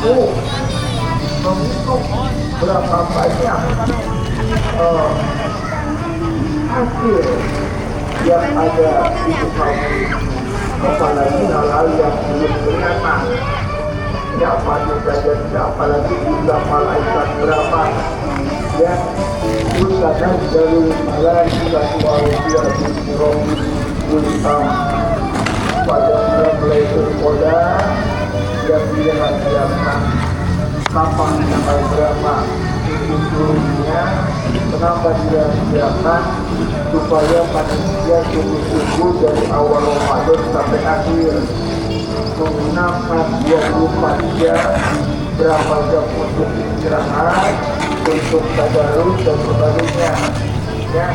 mampu menghitung berapa banyak hasil yang ada di muka bumi, apalagi hal-hal yang belum kelihatan. Siapa saja, siapa lagi jumlah malaikat berapa, ya. Bukan dari malaikat wa'aliyah bismirohim bulitam pada bulan Lailatul Qadar yang dirahasiakan kapan tanggal berapa itu turunnya. Kenapa dirahasiakan? Supaya manusia sungguh-sungguh dari awal Ramadan sampai akhir menggunakan 24 jam, berapa jam untuk istirahat, untuk tadarus dan sebagainya, ya.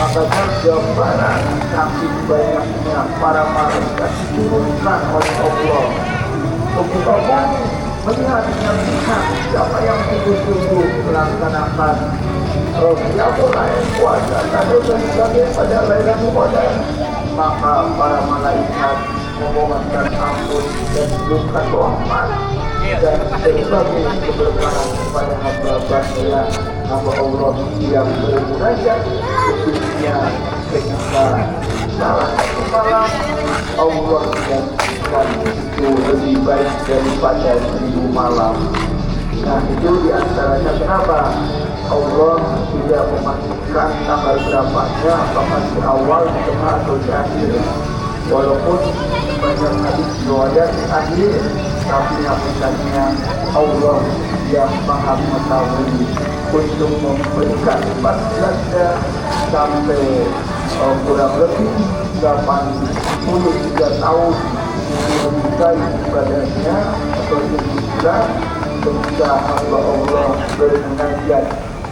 Makanya gambaran saking banyaknya para malaikat diturunkan oleh Allah untuk Allah melihat siapa yang sungguh-sungguh melaksanakan mulai puasa tadarus dan sebagainya pada Lailatul Qadar, maka para malaikat memohonkan ampun dan bukan rahmat dan berbagai keberkahan kepada hamba-hamba hamba Allah yang bermunajat khususnya ketika salah satu malam Allah dan itu lebih baik daripada 1000 malam. Nah, itu diantaranya kenapa Allah tidak memastikan tanggal berapanya, apakah di awal, di tengah atau di akhir. Walaupun banyak hadis riwayat di akhir, tapi hakikatnya Allah yang maha mengetahui untuk memberikan 14 sampai kurang lebih 83 tahun menyukai ibadahnya atau berhijrah ketika hamba Allah bermunajat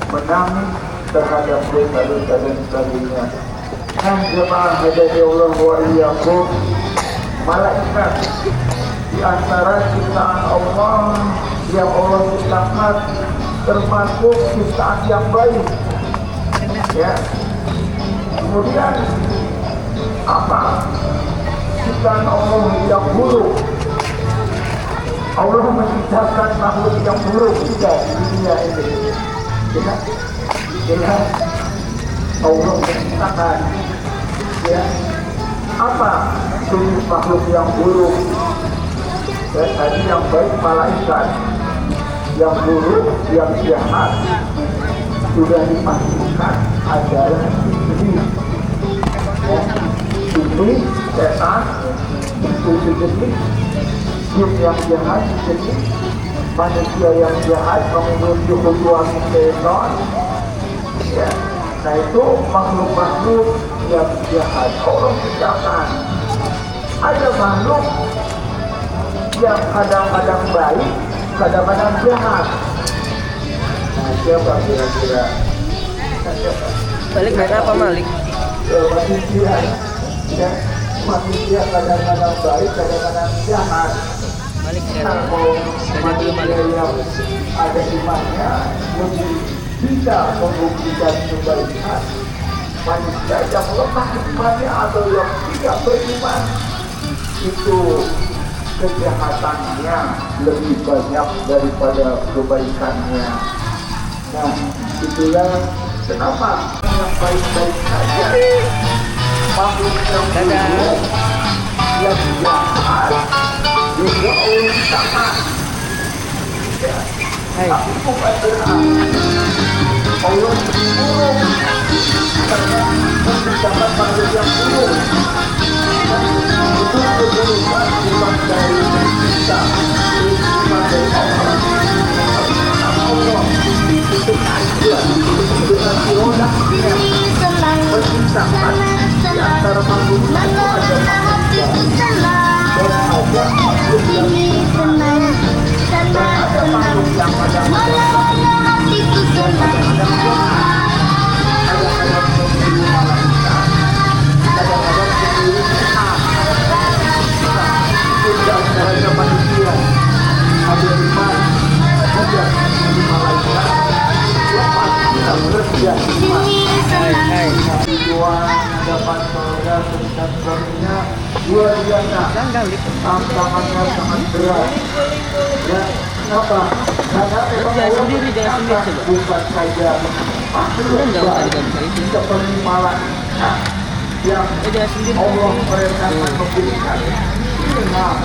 menangis terhadap dosa-dosa dan sebagainya. Nah, jemaah hadirin Allah wa iyyakum, malaikat di antara ciptaan Allah yang Allah ciptakan termasuk ciptaan yang baik, ya. Kemudian apa ciptaan Allah yang buruk? Allah menciptakan makhluk yang buruk juga di dunia ini, ya. Allah menciptakan, ya, apa jenis makhluk yang buruk? Ya, tadi yang baik malaikat, yang buruk, yang jahat sudah dipastikan adalah iblis, ya. Iblis, setan, itu jenis jin yang jahat, jenis manusia yang jahat mengikuti khutuat setan, ya. Nah, itu makhluk-makhluk yang jahat Allah ciptakan. Ada makhluk yang kadang-kadang baik, kadang-kadang jahat. Nah, siapa kira-kira? Malik main apa, Malik? Manusia, ya. Manusia kadang-kadang baik, kadang-kadang jahat. Malik Kalau manusia yang ada imannya lebih bisa membuktikan kebaikan. Manusia yang lemah imannya atau yang tidak beriman, itu kejahatannya lebih banyak daripada kebaikannya. Nah, itulah kenapa yang baik-baik saja makhluk yang buruk, yang jahat juga Allah ciptakan. Ya. Tapi bukan berarti Allah buruk karena menciptakan makhluk yang buruk. Itu keburukan bukan dari kita, bukan dari Allah. Allah itu aja dengan ironanya menciptakan di antara makhluk itu ada manusia dan ada makhluk yang dan ada makhluk yang kadang-kadang manusia ada iman, ada malaikat, lepas kita bekerja iman. Tujuan dapat surga dan sebagainya luar biasa. Tantangannya sangat berat. Ya, Kenapa? Karena memang Jalan Allah sendiri, jalan sendiri coba. bukan saja makhluk Udah nggak usah baik, diganti itu. seperti malaikat yang Jalan sendiri. Allah merintahkan memberikan ilham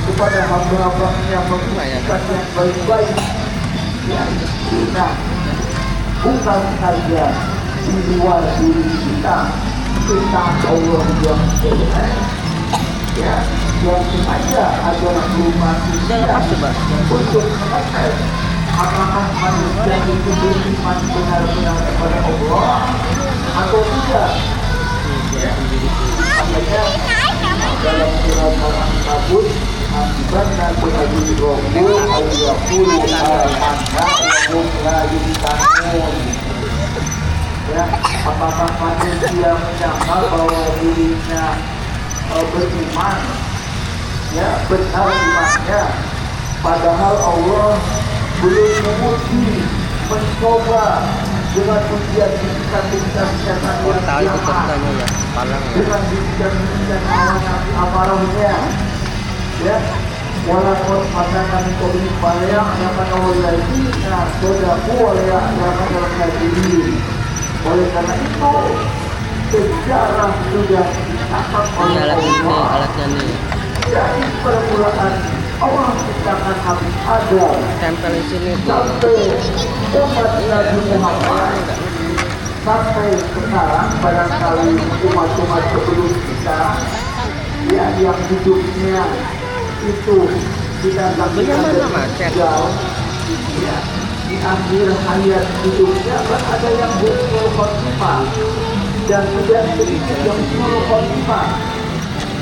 kepada hamba-hambanya yang memberikan yang baik-baik. Ya, nah, bukan saja di luar diri kita Allah yang jelek, ya, yang sengaja adalah rumah Udah lepas coba. untuk mengecek apakah manusia itu beriman benar-benar kepada Allah atau tidak. Ya, makanya dalam surat Al-Ankabut akibatnya berhadis rohul al-yaqulu al-anha wahum la yuftanun. Ya, apakah manusia menyangka bahwa dirinya beriman, ya, benar imannya, padahal Allah belum menguji, mencoba dengan ujian-ujian Oh, tahu itu ceritanya ya, palang ya. dengan ujian-ujian amarahnya, ya, walaupun makanan kopi bayang yang menolak lagi, nah sudah boleh yang menolak lagi. Oleh karena itu sejarah sudah dicatat Ini oleh alat ini, Allah. alatnya nih. Dari permulaan Allah menciptakan habis Adam Tempel di sini tuh. sampai umat Nabi Muhammad sampai sekarang barangkali umat-umat sebelum kita, ya, yang hidupnya itu tidak Belinya mana, Mas? jauh, ya, di akhir hayat hidupnya kan ada yang husnul khotimah dan tidak sedikit yang husnul khotimah,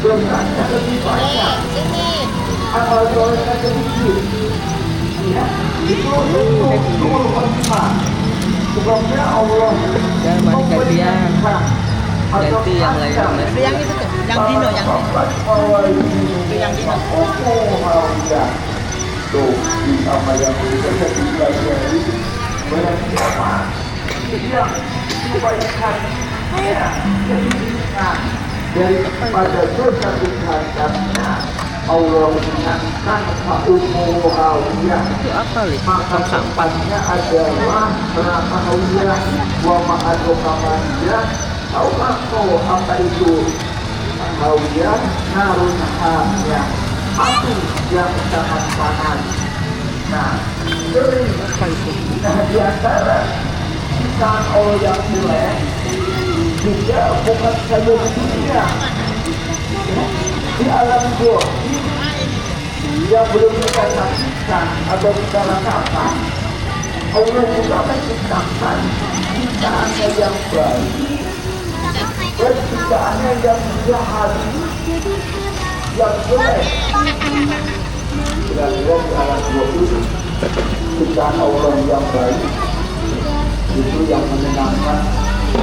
dosa lebih banyak, amal solehnya sedikit, ya, itu husnul khotimah. Sebabnya Allah Dan mari gantian. Ganti yang lain, Mas. Yang itu tuh, yang Dino, yang itu yang Dino. Tuh, apa yang kita pelajari berapa yang kebaikan, ya, keinginan daripada dosa kejahatan Allah mengingatkan umum hawiyah. Itu apa nih? Maka tempatnya adalah neraka hawiyah wa ma'adokamaniyah. Tahukah kau apa itu hawiyah? Narun hamiyah, api yang sangat panas. Nah, sering di antara ciptaan Allah yang jelek juga bukan saja di dunia, ya, di alam goib yang belum kita saksikan atau kita rasakan, Allah juga menciptakan ciptaannya yang baik dan ciptaannya yang jahat, yang jelek. Kira-kira di alam goib itu ciptaan Allah yang baik itu yang menyenangkan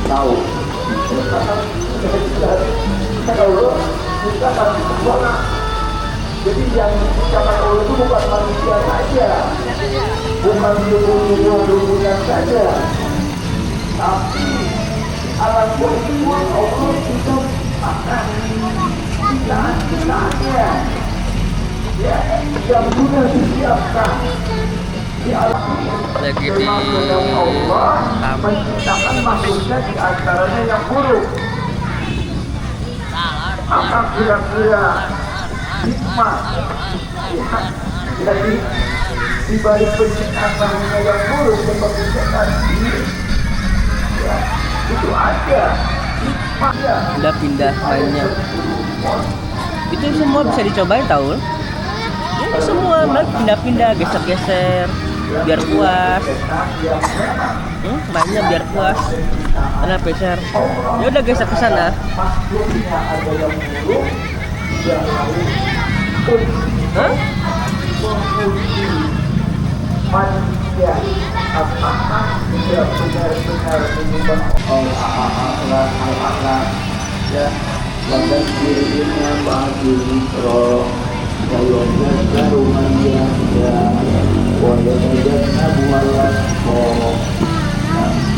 tahu. Kalau kita kan orang, jadi yang diciptakan Allah itu bukan manusia saja, bukan tubuh-tubuhan saja, tapi alam goib itu Allah juga menciptakan ciptaan-ciptaannya, ya, yang sudah disiapkan di alam Lagi di Allah menciptakan makhluknya di antaranya yang buruk. Apa kira-kira hikmah, ya, jadi di balik penciptaan makhluknya yang buruk seperti setan, ya, itu ada hikmahnya. pindah-pindah mainnya. Itu semua bisa dicobain tahu. Ini semua pindah-pindah, geser-geser biar puas. Mainnya biar puas. Karena geser. Ya udah geser ke sana. Makhluknya ada yang buruk, yang lain Hah? menguji manusia apakah dia benar-benar menyembah al-akhlak, ya, dan dirinya bagi mikro kalau baru manja, ya, wajahnya bualan kok.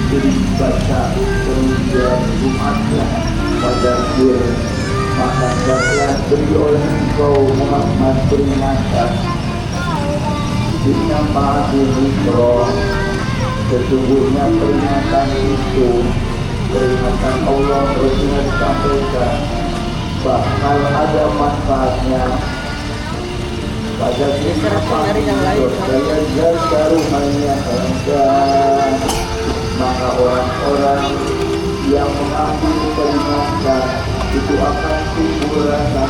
Jadi baca kemudian Jumatnya pada akhir maka beri oleh engkau Muhammad peringatan Inna ma'adil ikram. Sesungguhnya peringatan itu, peringatan Allah Rasulullah disampaikan bakal ada manfaatnya pada kita daya jaga hanya ada. Maka orang-orang yang mengambil peringatan itu akan timbul rasa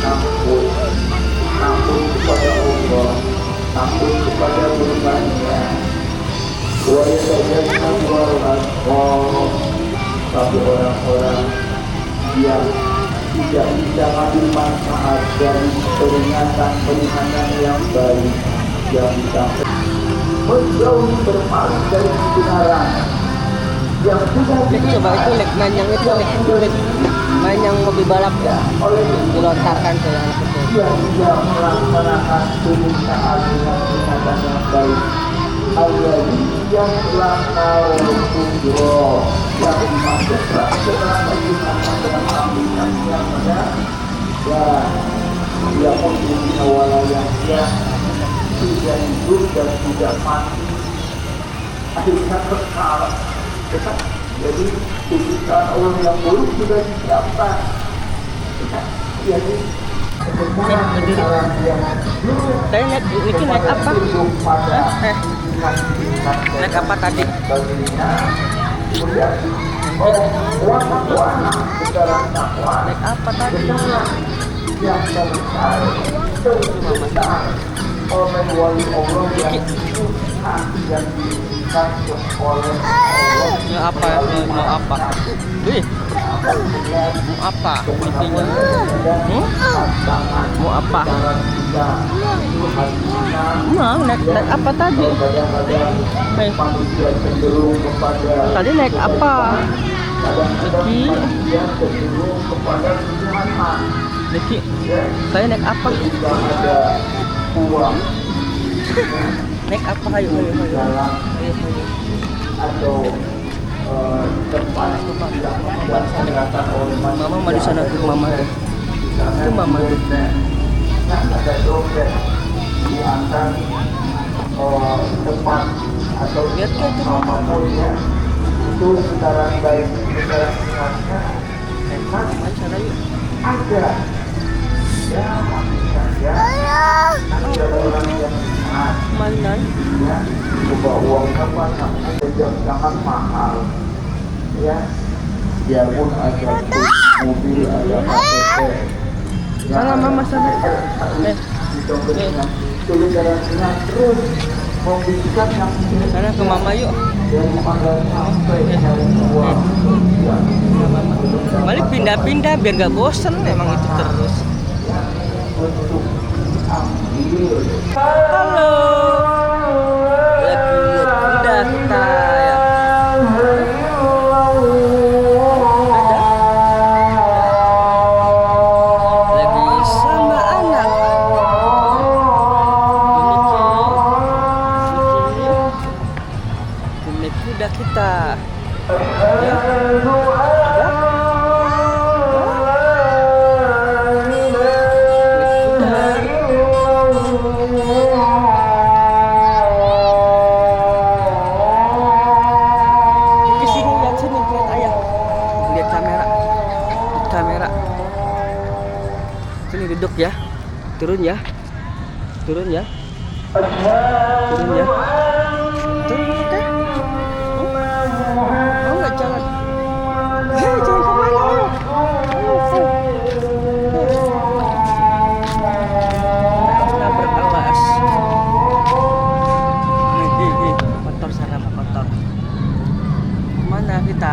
takut kepada Allah, takut kepada berbannya. Tapi orang-orang yang tidak bisa mengambil manfaat dari peringatan yang baik yang disampaikan, menjauhi berpaling dari kebenaran yang sudah Coba itu main yang itu main yang mobil balap ya, dilontarkan ke yang itu. dia tidak melaksanakan permintaan dengan peringatan yang baik. Allah yang langkah kubro yang dimaksudkan setelah menggunakan yang pada dan dia mempunyai awal yang tidak hidup dan tidak mati akhirnya kekal. Jadi tujuan Allah yang buruk sudah disiapkan. Jadi Saya naik itu naik apa? Naik apa tadi? Naik apa tadi? Yang oleh wali Allah yang diinginkan oleh Allah. Mau apa? Mau apa? Wih, mau apa? Intinya, mau apa? Mau naik apa tadi? Tadi naik apa? Niki, saya naik apa? Naik apa? Ayo. Atau tempat Mama mau di sana tuh mama. Itu mama. Ada dompet di atas tempat atau Lihat ke itu mama. apapun ya. Itu secara baik, secara sifatnya memang Main sana yuk. ada. Ya, saja. Nanti ada orang yang Mainan. ya, coba uang apa jangan mahal. Ya, biarpun ada mobil, ada KTP. Sana mama sana. Toleransinya terus memberikan yang Sana ke mama yuk. dari pada sampai uang. Balik pindah-pindah biar nggak bosen, emang itu terus. Untuk ambil. Halo. Lagi lihat kuda kita ya. Lagi sama anak. Ini kuda kita. Ya. Sini duduk ya, turun ya, turun ya, turun ya, turun oke. Oh nggak jalan, jalan kemana? Nabrak awas. Nih, kotor sana kotor. Kemana kita?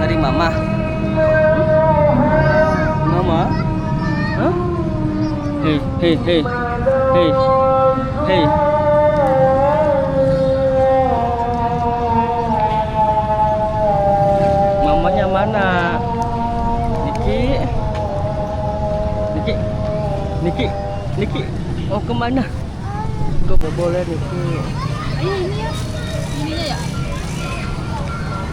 Dari mama. Mama? Huh? Hey. Mamanya mana? Niki. Mau kemana? Kok boleh Niki? Ayo ini ya. Ininya ya.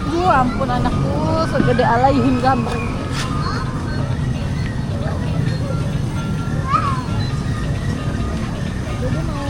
Duh ampun anakku, segede alaihin gambar. dia mau